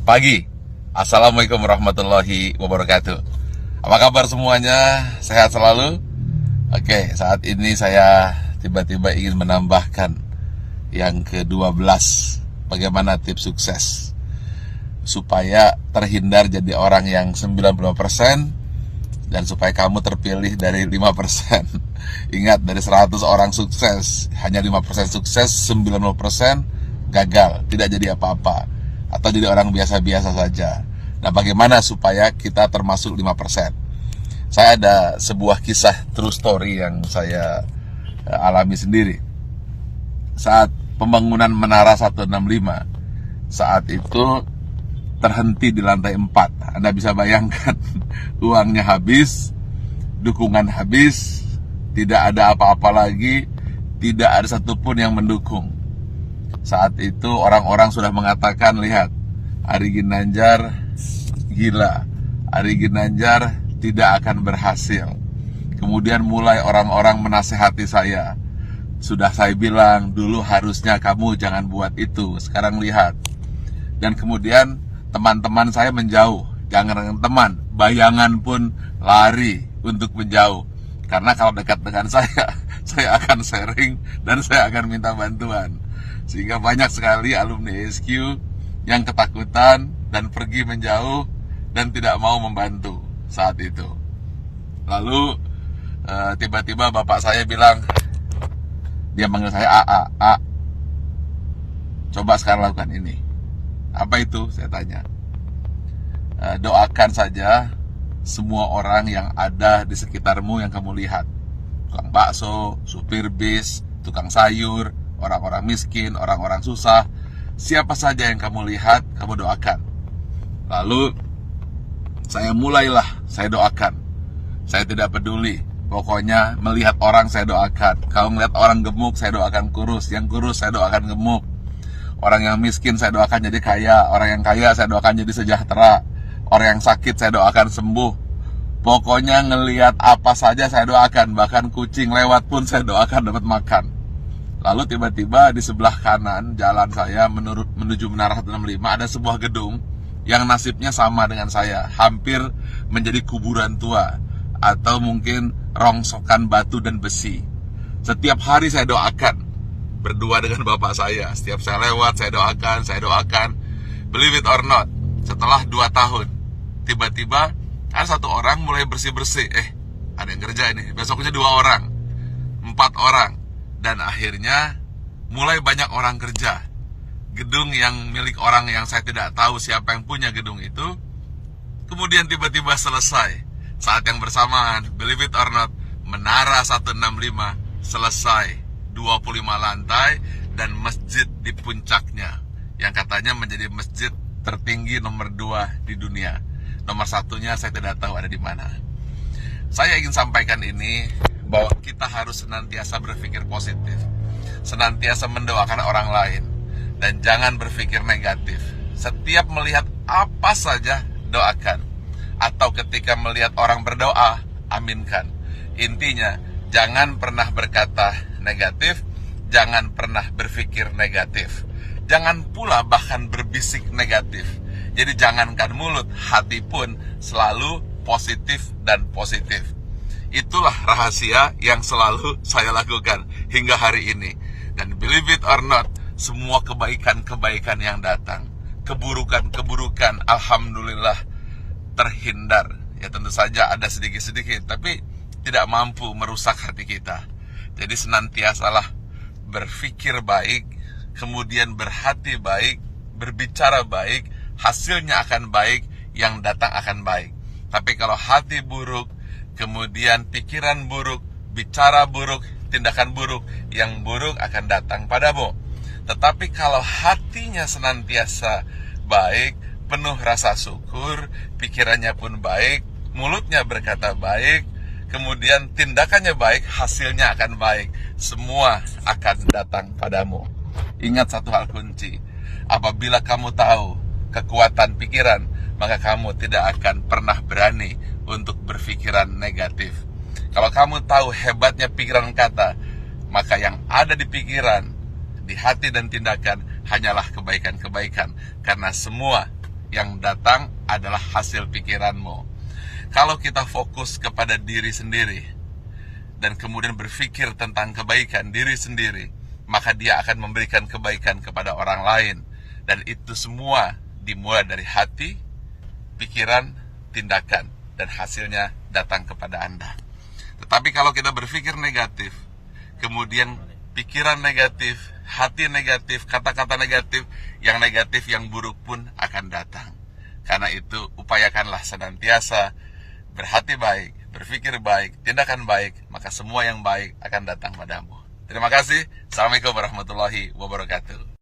pagi. Assalamualaikum warahmatullahi wabarakatuh. Apa kabar semuanya? Sehat selalu? Oke, saat ini saya tiba-tiba ingin menambahkan yang ke-12. Bagaimana tips sukses supaya terhindar jadi orang yang 95% dan supaya kamu terpilih dari 5%. Ingat, dari 100 orang sukses, hanya 5% sukses, 90% gagal, tidak jadi apa-apa, atau jadi orang biasa-biasa saja. Nah, bagaimana supaya kita termasuk 5%? Saya ada sebuah kisah true story yang saya alami sendiri. Saat pembangunan Menara 165, saat itu terhenti di lantai 4. Anda bisa bayangkan, uangnya habis, dukungan habis, tidak ada apa-apa lagi, tidak ada satupun yang mendukung. Saat itu orang-orang sudah mengatakan, lihat, Ari Ginanjar gila, Ari Ginanjar tidak akan berhasil. Kemudian mulai orang-orang menasehati saya. Sudah saya bilang, dulu harusnya kamu jangan buat itu, sekarang lihat. Dan kemudian teman-teman saya menjauh. Jangan dengan teman, bayangan pun lari untuk menjauh. Karena kalau dekat dengan saya akan sharing dan saya akan minta bantuan. Sehingga banyak sekali alumni SQ yang ketakutan dan pergi menjauh dan tidak mau membantu saat itu. Lalu tiba-tiba bapak saya bilang, dia manggil saya A, coba sekarang lakukan ini. Apa itu? Saya tanya. Doakan saja semua orang yang ada di sekitarmu yang kamu lihat. Tukang bakso, supir bis, tukang sayur, orang-orang miskin, orang-orang susah, siapa saja yang kamu lihat, kamu doakan. Lalu saya doakan. Saya tidak peduli, pokoknya melihat orang saya doakan. Kalau melihat orang gemuk, saya doakan kurus. Yang kurus saya doakan gemuk. Orang yang miskin saya doakan jadi kaya. Orang yang kaya saya doakan jadi sejahtera. Orang yang sakit saya doakan sembuh. Pokoknya ngelihat apa saja saya doakan. Bahkan kucing lewat pun saya doakan dapat makan. Lalu tiba-tiba di sebelah kanan jalan saya menuju Menara 165 ada sebuah gedung yang nasibnya sama dengan saya, hampir menjadi kuburan tua atau mungkin rongsokan batu dan besi. Setiap hari saya doakan, berdua dengan bapak saya. Setiap saya lewat saya doakan. Believe it or not, setelah 2 tahun tiba-tiba ada satu orang mulai bersih-bersih. Ada yang kerja ini. Besoknya 2 orang, 4 orang. Dan akhirnya mulai banyak orang kerja. Gedung yang milik orang yang saya tidak tahu siapa yang punya gedung itu, kemudian tiba-tiba selesai. Saat yang bersamaan, believe it or not, Menara 165 selesai, 25 lantai dan masjid di puncaknya, yang katanya menjadi masjid tertinggi nomor 2 di dunia. Nomor 1-nya saya tidak tahu ada di mana. Saya ingin sampaikan ini, bahwa kita harus senantiasa berpikir positif, senantiasa mendoakan orang lain, dan jangan berpikir negatif. Setiap melihat apa saja, doakan. Atau ketika melihat orang berdoa, aminkan. Intinya, jangan pernah berkata negatif, jangan pernah berpikir negatif. Jangan pula bahkan berbisik negatif. Jadi jangankan mulut, hati pun selalu positif dan positif. Itulah rahasia yang selalu saya lakukan hingga hari ini. Dan believe it or not, semua kebaikan-kebaikan yang datang, keburukan-keburukan, alhamdulillah terhindar. Ya tentu saja ada sedikit-sedikit, tapi tidak mampu merusak hati kita. Jadi senantiasalah berpikir baik, kemudian berhati baik, berbicara baik, hasilnya akan baik, yang datang akan baik. Tapi kalau hati buruk, kemudian pikiran buruk, bicara buruk, tindakan buruk, yang buruk akan datang padamu. Tetapi kalau hatinya senantiasa baik, penuh rasa syukur, pikirannya pun baik, mulutnya berkata baik, kemudian tindakannya baik, hasilnya akan baik. Semua akan datang padamu. Ingat satu hal kunci, apabila kamu tahu kekuatan pikiran, maka kamu tidak akan pernah berani untuk berpikiran negatif. Kalau kamu tahu hebatnya pikiran kata, maka yang ada di pikiran, di hati dan tindakan hanyalah kebaikan-kebaikan. Karena semua yang datang adalah hasil pikiranmu. Kalau kita fokus kepada diri sendiri dan kemudian berpikir tentang kebaikan diri sendiri, maka dia akan memberikan kebaikan kepada orang lain. Dan itu semua dimulai dari hati, pikiran, tindakan, dan hasilnya datang kepada Anda. Tetapi kalau kita berpikir negatif, kemudian pikiran negatif, hati negatif, kata-kata negatif, yang buruk pun akan datang. Karena itu upayakanlah senantiasa berhati baik, berpikir baik, tindakan baik, maka semua yang baik akan datang padamu. Terima kasih. Assalamualaikum warahmatullahi wabarakatuh.